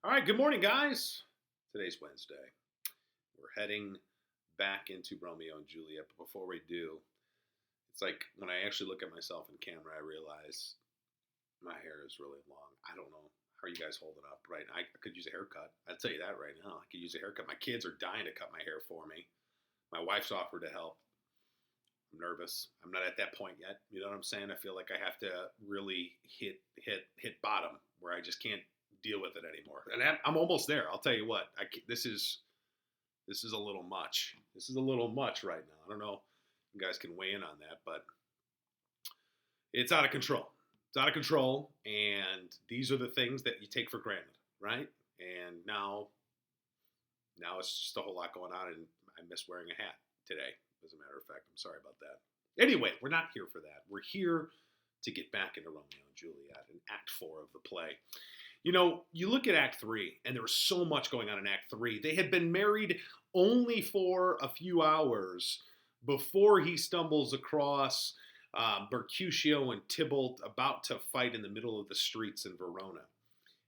All right, good morning, guys. Today's Wednesday. We're heading back into Romeo and Juliet, but before we do, it's like when I actually look at myself in camera, I realize my hair is really long. I don't know how are you guys holding up, right? I could use a haircut. I'll tell you that right now. I could use a haircut. My kids are dying to cut my hair for me. My wife's offered to help. I'm nervous. I'm not at that point yet. You know what I'm saying? I feel like I have to really hit bottom where I just can't deal with it anymore. And I'm almost there. I'll tell you what. This is a little much. This is a little much right now. I don't know if you guys can weigh in on that, but it's out of control. It's out of control, and these are the things that you take for granted, right? And now it's just a whole lot going on, and I miss wearing a hat today. As a matter of fact, I'm sorry about that. Anyway, we're not here for that. We're here to get back into Romeo and Juliet in Act 4 of the play. You know, you look at Act 3, and there was so much going on in Act 3. They had been married only for a few hours before he stumbles across Mercutio and Tybalt about to fight in the middle of the streets in Verona.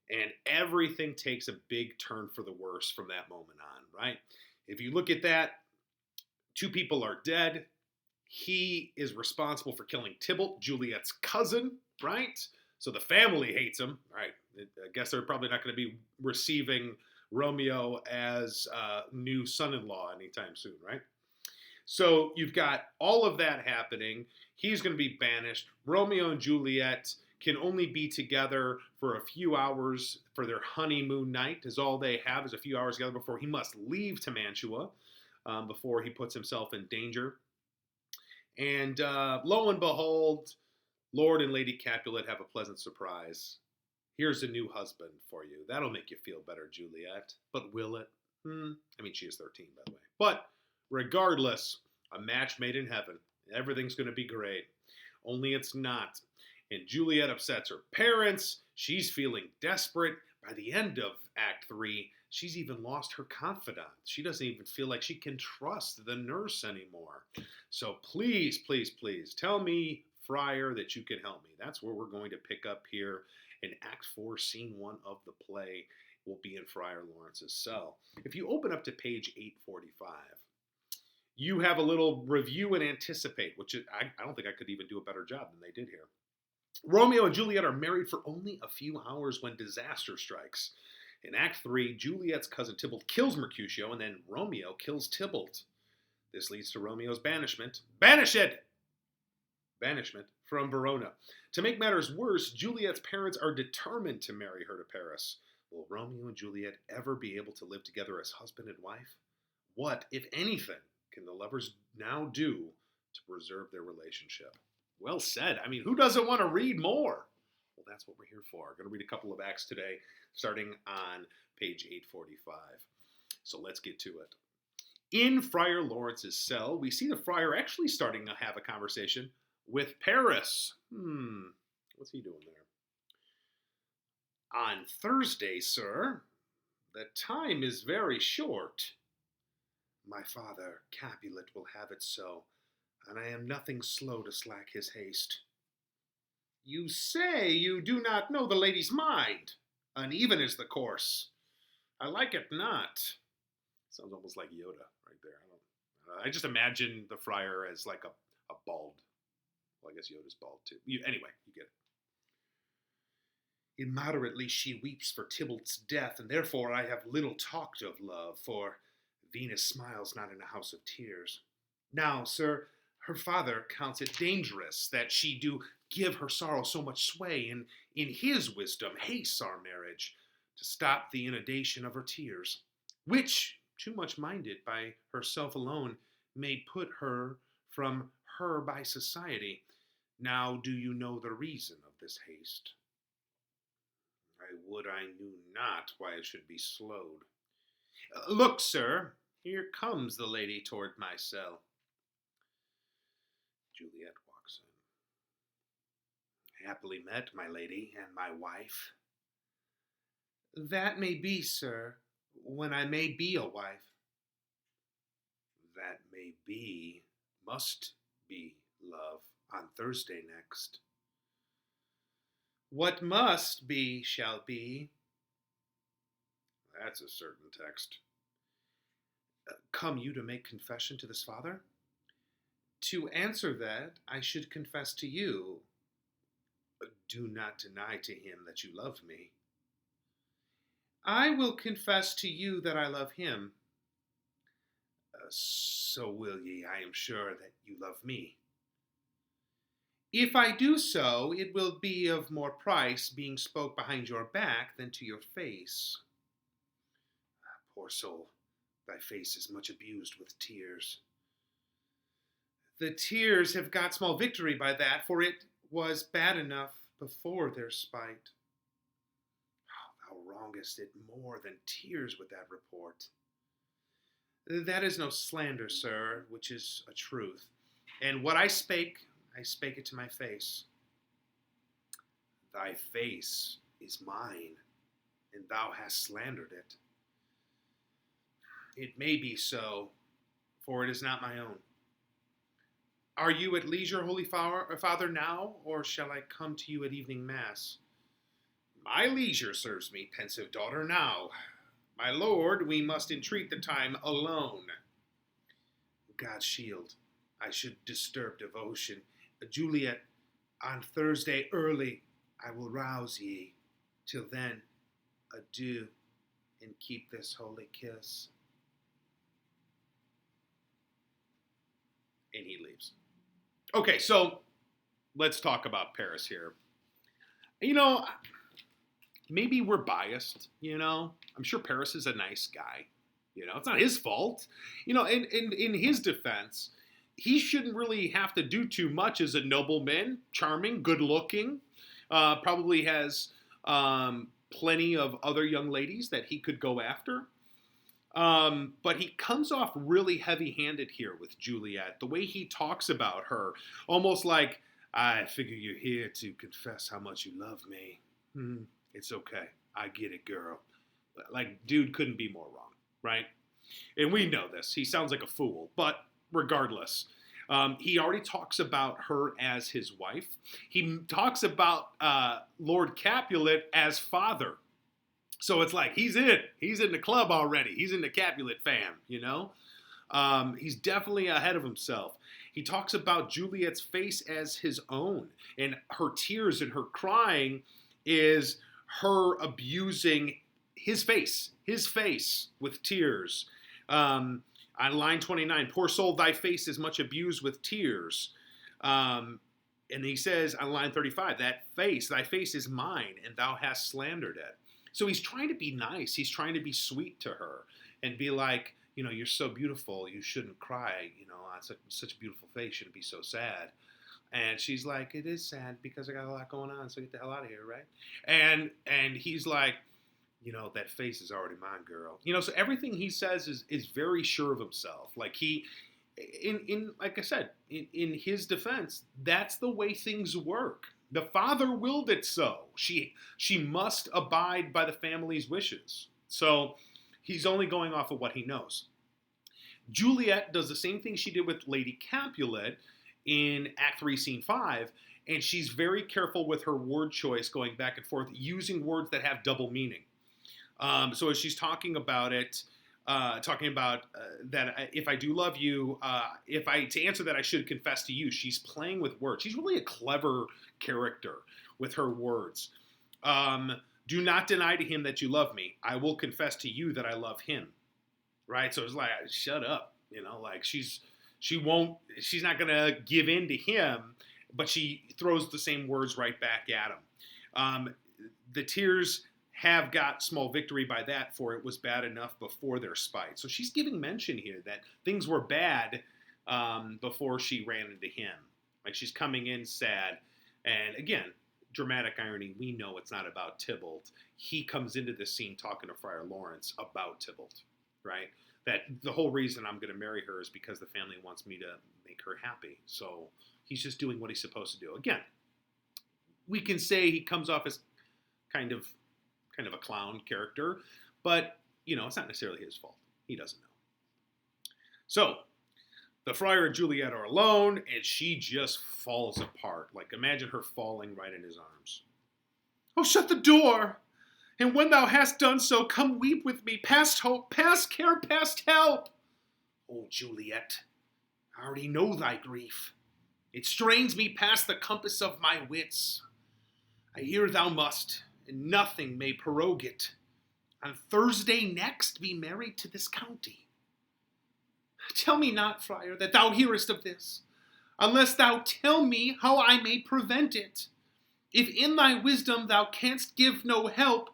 And everything takes a big turn for the worse from that moment on, right? If you look at that, two people are dead. He is responsible for killing Tybalt, Juliet's cousin, right? So the family hates him, right? I guess they're probably not going to be receiving Romeo as new son-in-law anytime soon, right? So you've got all of that happening. He's going to be banished. Romeo and Juliet can only be together for a few hours for their honeymoon night, is all they have is a few hours together before he must leave to Mantua, before he puts himself in danger. And lo and behold, Lord and Lady Capulet have a pleasant surprise. Here's a new husband for you. That'll make you feel better, Juliet. But will it? I mean, she is 13, by the way. But regardless, a match made in heaven. Everything's going to be great. Only it's not. And Juliet upsets her parents. She's feeling desperate. By the end of Act 3, she's even lost her confidant. She doesn't even feel like she can trust the nurse anymore. So please, please, please, tell me, Friar, that you can help me. That's where we're going to pick up here in Act 4, Scene 1 of the play. Will be in Friar Lawrence's cell. If you open up to page 845, you have a little review and anticipate, which I don't think I could even do a better job than they did here. Romeo and Juliet are married for only a few hours when disaster strikes. In Act 3, Juliet's cousin Tybalt kills Mercutio, and then Romeo kills Tybalt. This leads to Romeo's banishment from Verona. To make matters worse, Juliet's parents are determined to marry her to Paris. Will Romeo and Juliet ever be able to live together as husband and wife? What, if anything, can the lovers now do to preserve their relationship? Well said. I mean, who doesn't want to read more? Well, that's what we're here for. We're going to read a couple of acts today, starting on page 845. So let's get to it. In Friar Lawrence's cell, we see the friar actually starting to have a conversation with Paris. What's he doing there? On Thursday, sir. The time is very short. My father, Capulet, will have it so, and I am nothing slow to slack his haste. You say you do not know the lady's mind. Uneven is the course. I like it not. Sounds almost like Yoda right there. I just imagine the friar as like a bald. Well, I guess Yoda's bald too. Anyway, you get it. Immoderately she weeps for Tybalt's death, and therefore I have little talked of love, for Venus smiles not in a house of tears. Now, sir, her father counts it dangerous that she do give her sorrow so much sway, and in his wisdom hastes our marriage, to stop the inundation of her tears, which, too much minded by herself alone, may put her from her by society. Now do you know the reason of this haste? I would I knew not why it should be slowed. Look, sir, here comes the lady toward my cell. Juliet walks in. Happily met, my lady, and my wife. That may be, sir, when I may be a wife. That may be, must be, love, on Thursday next. What must be shall be. That's a certain text. Come you to make confession to this father? To answer that, I should confess to you. Do not deny to him that you love me. I will confess to you that I love him. So will ye, I am sure, that you love me. If I do so, it will be of more price, being spoke behind your back than to your face. Poor soul, thy face is much abused with tears. The tears have got small victory by that, for it was bad enough before their spite. Thou wrongest it more than tears with that report. That is no slander, sir, which is a truth. And what I spake it to my face. Thy face is mine, and thou hast slandered it. It may be so, for it is not my own. Are you at leisure, Holy Father, now, or shall I come to you at evening mass? My leisure serves me, pensive daughter, now. My lord, we must entreat the time alone. God's shield, I should disturb devotion. Juliet, on Thursday early, I will rouse ye. Till then, adieu, and keep this holy kiss. And he leaves. Okay, so let's talk about Paris here. Maybe we're biased, I'm sure Paris is a nice guy. It's not his fault. In his defense, he shouldn't really have to do too much as a nobleman, charming, good looking, probably has plenty of other young ladies that he could go after. But he comes off really heavy-handed here with Juliet. The way he talks about her, almost like, I figure you're here to confess how much you love me. It's okay. I get it, girl. Like, dude couldn't be more wrong, right? And we know this. He sounds like a fool. But regardless, he already talks about her as his wife. He talks about Lord Capulet as father. So it's like, he's in the club already. He's in the Capulet fam, He's definitely ahead of himself. He talks about Juliet's face as his own, and her tears and her crying is her abusing his face with tears. On line 29, poor soul, thy face is much abused with tears. And he says on line 35, thy face is mine, and thou hast slandered it. So he's trying to be nice. He's trying to be sweet to her and be like, you're so beautiful. You shouldn't cry. On such a beautiful face. You shouldn't be so sad. And she's like, it is sad because I got a lot going on. So get the hell out of here, right? And he's like, that face is already mine, girl. So everything he says is very sure of himself. Like like I said, in his defense, that's the way things work. The father willed it so. She must abide by the family's wishes. So he's only going off of what he knows. Juliet does the same thing she did with Lady Capulet in Act 3, Scene 5, and she's very careful with her word choice going back and forth, using words that have double meaning. So as she's talking about it, that if I do love you, to answer that I should confess to you, she's playing with words. She's really a clever character with her words. Do not deny to him that you love me. I will confess to you that I love him. Right? So it's like, shut up. She's not going to give in to him, but she throws the same words right back at him. The tears have got small victory by that, for it was bad enough before their spite. So she's giving mention here that things were bad before she ran into him. Like, she's coming in sad. And again, dramatic irony, we know it's not about Tybalt. He comes into this scene talking to Friar Lawrence about Tybalt, right? That the whole reason I'm going to marry her is because the family wants me to make her happy. So he's just doing what he's supposed to do. Again, we can say he comes off as kind of a clown character, but, it's not necessarily his fault. He doesn't know. So the friar and Juliet are alone, and she just falls apart. Like, imagine her falling right in his arms. Oh, shut the door! And when thou hast done so, come weep with me, past hope, past care, past help. O Juliet, I already know thy grief. It strains me past the compass of my wits. I hear thou must, and nothing may prorogue it, on Thursday next be married to this county. Tell me not, friar, that thou hearest of this, unless thou tell me how I may prevent it. If in thy wisdom thou canst give no help,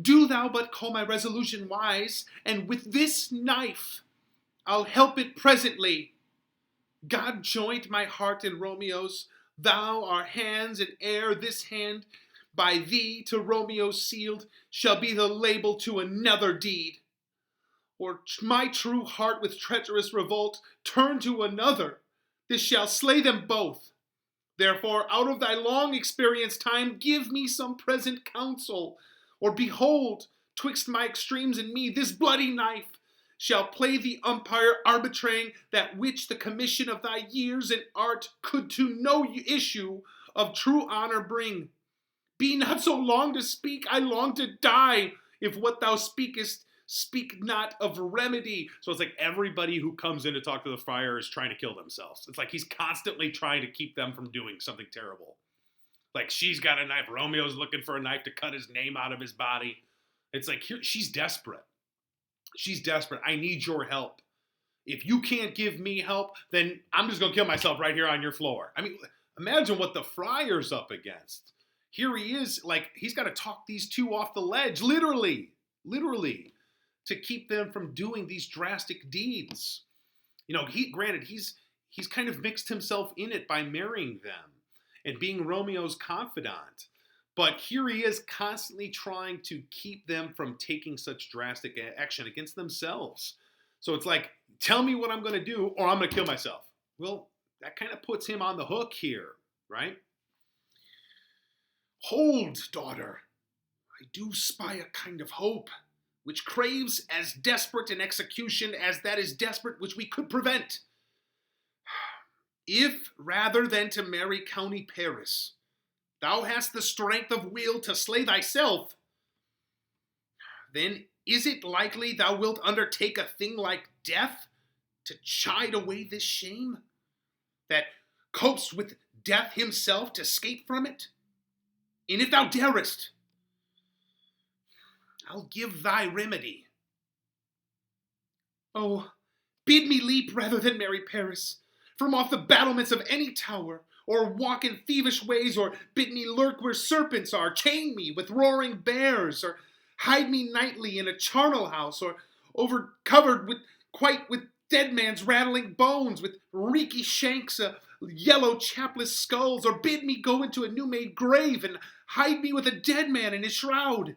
do thou but call my resolution wise, and with this knife I'll help it presently. God joined my heart and Romeo's, thou our hands, and ere this hand by thee to Romeo sealed shall be the label to another deed. Or my true heart with treacherous revolt turn to another, this shall slay them both. Therefore, out of thy long experienced time, give me some present counsel, or behold, twixt my extremes and me, this bloody knife shall play the umpire arbitrating that which the commission of thy years and art could to no issue of true honor bring. Be not so long to speak, I long to die, if what thou speakest speak not of remedy. So it's like everybody who comes in to talk to the friar is trying to kill themselves. It's like he's constantly trying to keep them from doing something terrible. Like she's got a knife, Romeo's looking for a knife to cut his name out of his body. It's like she's desperate. She's desperate. I need your help. If you can't give me help, then I'm just going to kill myself right here on your floor. I mean, imagine what the friar's up against. Here he is, like, he's got to talk these two off the ledge, literally, to keep them from doing these drastic deeds. You know, granted, he's kind of mixed himself in it by marrying them and being Romeo's confidant. But here he is constantly trying to keep them from taking such drastic action against themselves. So it's like, tell me what I'm going to do or I'm going to kill myself. Well, that kind of puts him on the hook here, right? Hold, daughter. I do spy a kind of hope, which craves as desperate an execution as that is desperate which we could prevent. If, rather than to marry County Paris, thou hast the strength of will to slay thyself, then is it likely thou wilt undertake a thing like death to chide away this shame, that copes with death himself to escape from it? And if thou darest, I'll give thy remedy. Oh, bid me leap rather than marry Paris, from off the battlements of any tower, or walk in thievish ways, or bid me lurk where serpents are, chain me with roaring bears, or hide me nightly in a charnel house, or over covered with dead man's rattling bones, with reeky shanks, yellow chapless skulls, or bid me go into a new-made grave and hide me with a dead man in his shroud.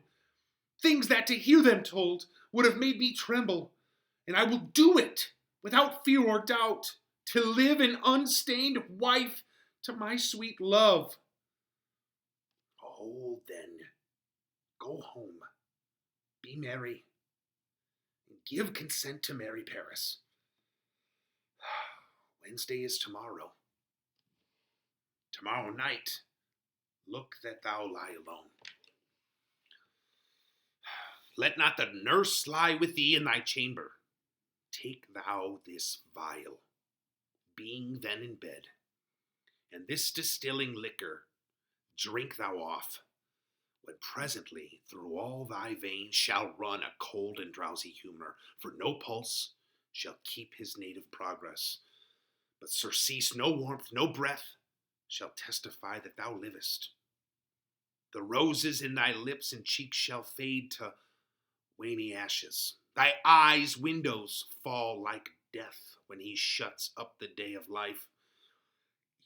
Things that to hear them told would have made me tremble, and I will do it without fear or doubt, to live an unstained wife to my sweet love. Oh, then, go home, be merry, and give consent to marry Paris. Wednesday is tomorrow. Tomorrow night, look that thou lie alone. Let not the nurse lie with thee in thy chamber. Take thou this vial, being then in bed, and this distilling liquor drink thou off, when presently through all thy veins shall run a cold and drowsy humor, for no pulse shall keep his native progress, but surcease no warmth, no breath shall testify that thou livest. The roses in thy lips and cheeks shall fade to wany ashes. Thy eyes' windows fall like death when he shuts up the day of life.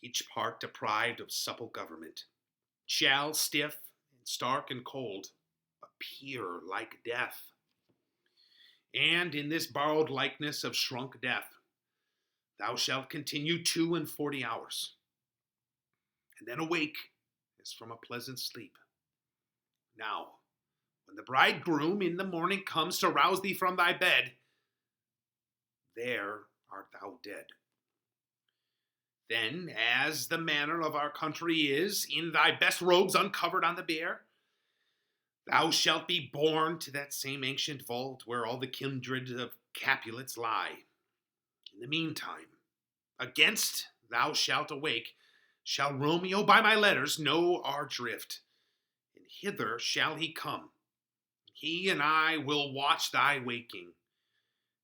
Each part deprived of supple government shall, stiff and stark and cold, appear like death. And in this borrowed likeness of shrunk death, thou shalt continue 42 hours, and then awake as from a pleasant sleep. Now, when the bridegroom in the morning comes to rouse thee from thy bed, there art thou dead. Then, as the manner of our country is, in thy best robes uncovered on the bier, Thou shalt be borne to that same ancient vault where all the kindred of Capulets lie. In the meantime, against thou shalt awake, shall Romeo by my letters know our drift, and hither shall he come. He and I will watch thy waking,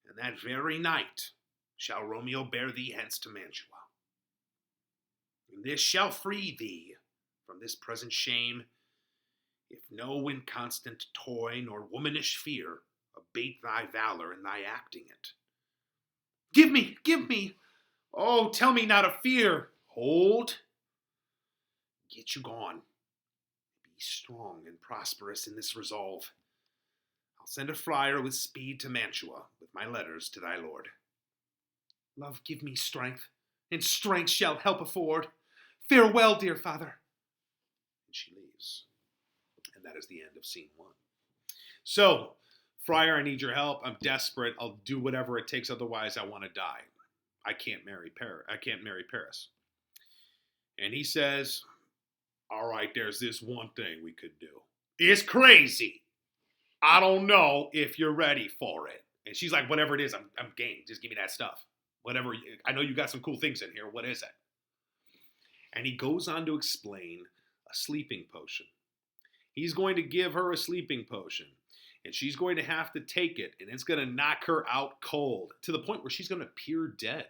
and that very night shall Romeo bear thee hence to Mantua. And this shall free thee from this present shame, if no inconstant toy nor womanish fear abate thy valor in thy acting it. Give me, oh, tell me not of fear. Hold, get you gone. Be strong and prosperous in this resolve. I'll send a friar with speed to Mantua, with my letters to thy lord. Love, give me strength, and strength shall help afford. Farewell, dear father. And she leaves. And that is the end of scene 1. So, friar, I need your help. I'm desperate. I'll do whatever it takes. Otherwise, I want to die. I can't marry Paris. And he says, all right, there's this one thing we could do. It's crazy. I don't know if you're ready for it. And she's like, whatever it is, I'm game. Just give me that stuff. Whatever. I know you got some cool things in here. What is it? And he goes on to explain a sleeping potion. He's going to give her a sleeping potion. And she's going to have to take it. And it's going to knock her out cold to the point where she's going to appear dead.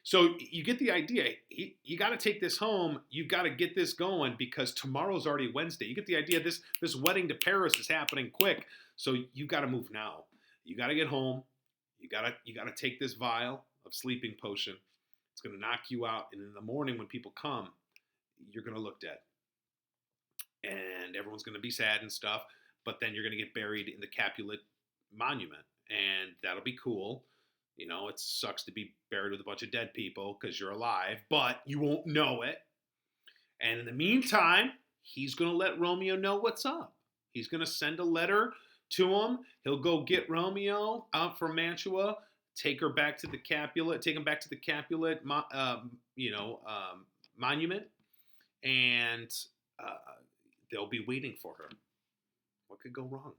So you get the idea. You got to take this home. You've got to get this going because tomorrow's already Wednesday. You get the idea. This wedding to Paris is happening quick. So you got to move now. You got to get home. You got to take this vial of sleeping potion. It's going to knock you out. And in the morning when people come, you're going to look dead. And everyone's going to be sad and stuff. But then you're going to get buried in the Capulet monument. And that'll be cool. You know, it sucks to be buried with a bunch of dead people because you're alive, but you won't know it. And in the meantime, he's going to let Romeo know what's up. He's going to send a letter to him. He'll go get Romeo out from Mantua, take him back to the Capulet monument, and they'll be waiting for her. What could go wrong,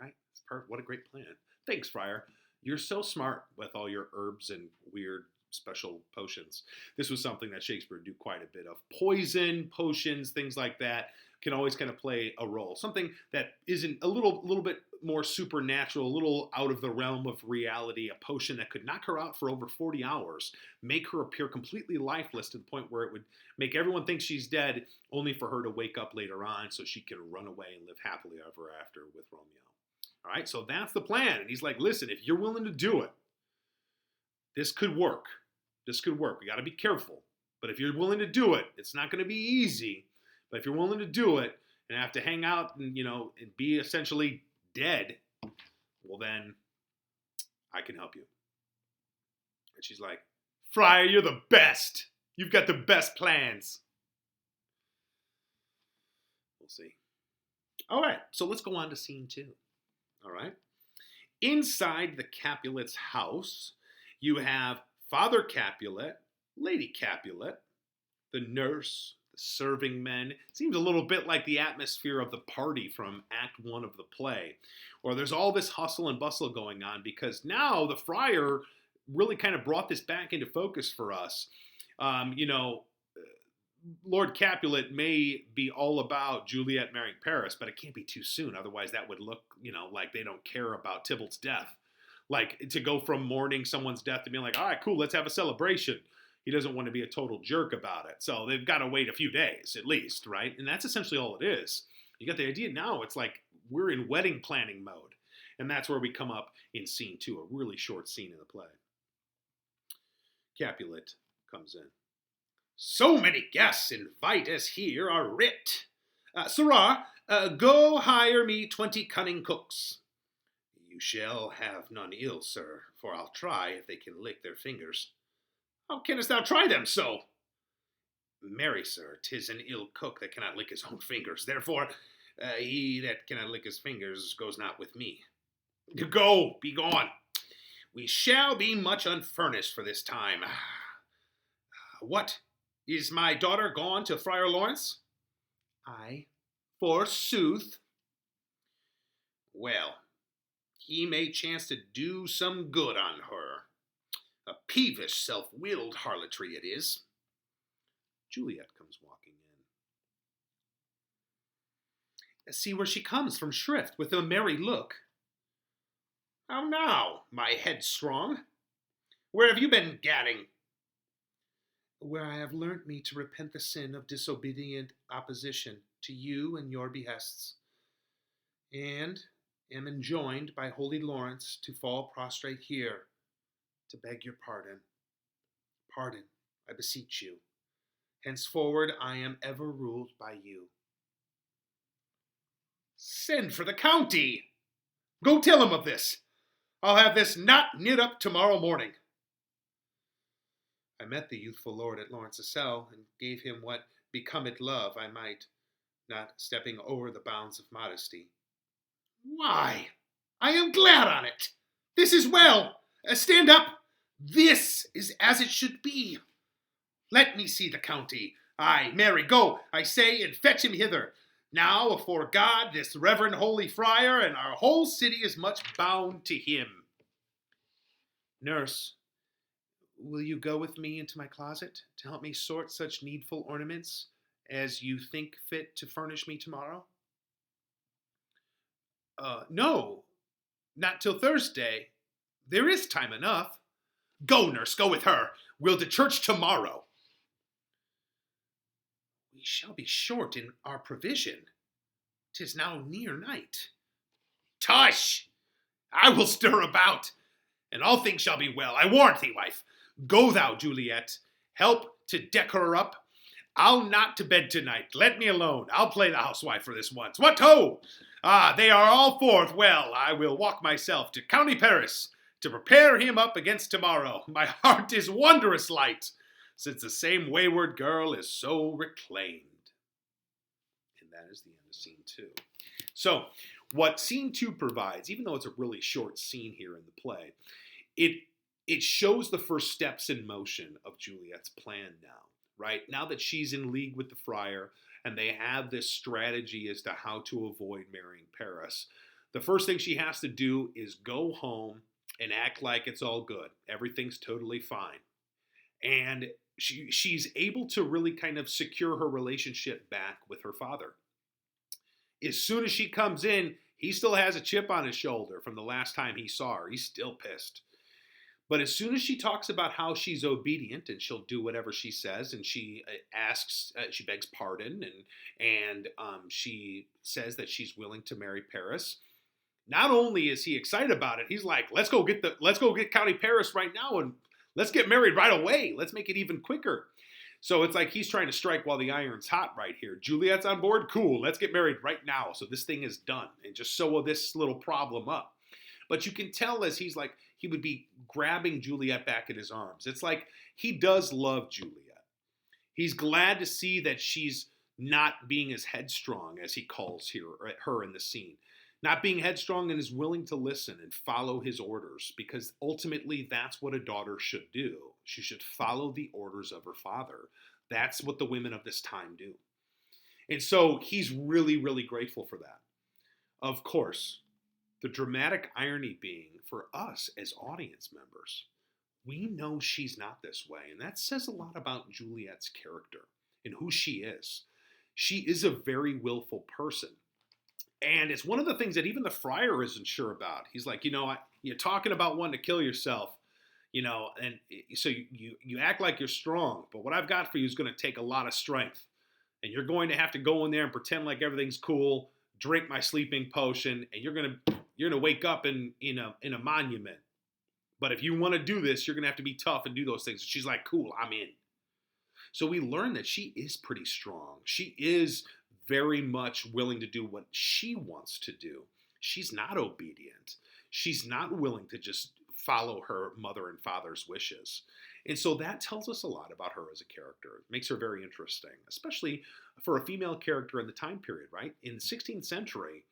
right? It's perfect. What a great plan. Thanks, Friar. You're so smart with all your herbs and weird special potions. This was something that Shakespeare would do quite a bit of. Poison, potions, things like that can always kind of play a role. Something that isn't a little bit more supernatural, a little out of the realm of reality. A potion that could knock her out for over 40 hours, make her appear completely lifeless to the point where it would make everyone think she's dead, only for her to wake up later on so she can run away and live happily ever after with Romeo. All right, so that's the plan. And he's like, listen, if you're willing to do it, this could work. This could work. We got to be careful. But if you're willing to do it, it's not going to be easy. But if you're willing to do it and have to hang out and, and be essentially dead, well, then I can help you. And she's like, Friar, you're the best. You've got the best plans. We'll see. All right, so let's go on to scene 2. All right. Inside the Capulet's house, you have Father Capulet, Lady Capulet, the nurse, the serving men. Seems a little bit like the atmosphere of the party from Act 1 of the play, where there's all this hustle and bustle going on because now the friar really kind of brought this back into focus for us. Lord Capulet may be all about Juliet marrying Paris, but it can't be too soon. Otherwise, that would look, like they don't care about Tybalt's death. Like, to go from mourning someone's death to being like, all right, cool, let's have a celebration. He doesn't want to be a total jerk about it. So they've got to wait a few days, at least, right? And that's essentially all it is. You got the idea now. It's like we're in wedding planning mode. And that's where we come up in scene 2, a really short scene in the play. Capulet comes in. So many guests invite us here are writ. Sirrah, go hire me 20 cunning cooks. You shall have none ill, sir, for I'll try if they can lick their fingers. How canst thou try them so? Marry, sir, 'tis an ill cook that cannot lick his own fingers. Therefore, he that cannot lick his fingers goes not with me. Go, be gone. We shall be much unfurnished for this time. What? Is my daughter gone to Friar Lawrence? Aye, forsooth. Well, he may chance to do some good on her. A peevish, self-willed harlotry it is. Juliet comes walking in. See where she comes from shrift, with a merry look. How now, my headstrong? Where have you been gadding? Where I have learnt me to repent the sin of disobedient opposition to you and your behests, and am enjoined by holy Lawrence to fall prostrate here, to beg your pardon. Pardon, I beseech you. Henceforward I am ever ruled by you. Send for the county! Go tell him of this. I'll have this knot knit up tomorrow morning. I met the youthful lord at Lawrence's cell, and gave him what becometh love I might, not stepping over the bounds of modesty. Why, I am glad on it. This is well. Stand up. This is as it should be. Let me see the county. Aye, Mary, go, I say, and fetch him hither. Now, afore God, this reverend holy friar, and our whole city is much bound to him. Nurse, will you go with me into my closet to help me sort such needful ornaments as you think fit to furnish me tomorrow? No, not till Thursday. There is time enough. Go, nurse, go with her. We'll to church tomorrow. We shall be short in our provision. 'Tis now near night. Tush! I will stir about, and all things shall be well. I warrant thee, wife. Go thou, Juliet. Help to deck her up. I'll not to bed tonight. Let me alone. I'll play the housewife for this once. What ho! Ah, they are all forth. Well, I will walk myself to County Paris to prepare him up against tomorrow. My heart is wondrous light, since the same wayward girl is so reclaimed. And that is the end of scene 2. So, what scene 2 provides, even though it's a really short scene here in the play, it shows the first steps in motion of Juliet's plan now, right? Now that she's in league with the friar, and they have this strategy as to how to avoid marrying Paris, the first thing she has to do is go home and act like it's all good. Everything's totally fine. And she's able to really kind of secure her relationship back with her father. As soon as she comes in, he still has a chip on his shoulder from the last time he saw her. He's still pissed. But as soon as she talks about how she's obedient and she'll do whatever she says, and she she begs pardon, and she says that she's willing to marry Paris, not only is he excited about it, he's like, let's go get County Paris right now, and let's get married right away. Let's make it even quicker. So it's like he's trying to strike while the iron's hot right here. Juliet's on board? Cool, let's get married right now. So this thing is done, and just sew this little problem up. But you can tell as he would be grabbing Juliet back in his arms. It's like he does love Juliet. He's glad to see that she's not being as headstrong as he calls her in the scene. Not being headstrong, and is willing to listen and follow his orders, because ultimately that's what a daughter should do. She should follow the orders of her father. That's what the women of this time do. And so he's really, really grateful for that. Of course, the dramatic irony being, for us as audience members, we know she's not this way. And that says a lot about Juliet's character and who she is. She is a very willful person. And it's one of the things that even the friar isn't sure about. He's like, you're talking about wanting to kill yourself, and so you act like you're strong. But what I've got for you is going to take a lot of strength. And you're going to have to go in there and pretend like everything's cool, drink my sleeping potion, and you're gonna wake up in a monument. But if you want to do this, you're gonna have to be tough and do those things. And she's like, cool, I'm in. So we learn that she is pretty strong. She is very much willing to do what she wants to do. She's not obedient. She's not willing to just follow her mother and father's wishes. And so that tells us a lot about her as a character. It makes her very interesting, especially for a female character in the time period, right? In the 16th century,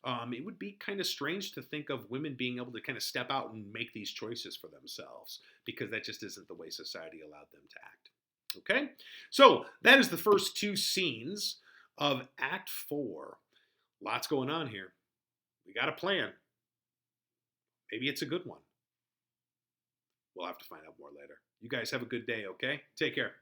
it would be kind of strange to think of women being able to kind of step out and make these choices for themselves, because that just isn't the way society allowed them to act. Okay? So that is the first 2 scenes of Act 4. Lots going on here. We got a plan. Maybe it's a good one. We'll have to find out more later. You guys have a good day, okay? Take care.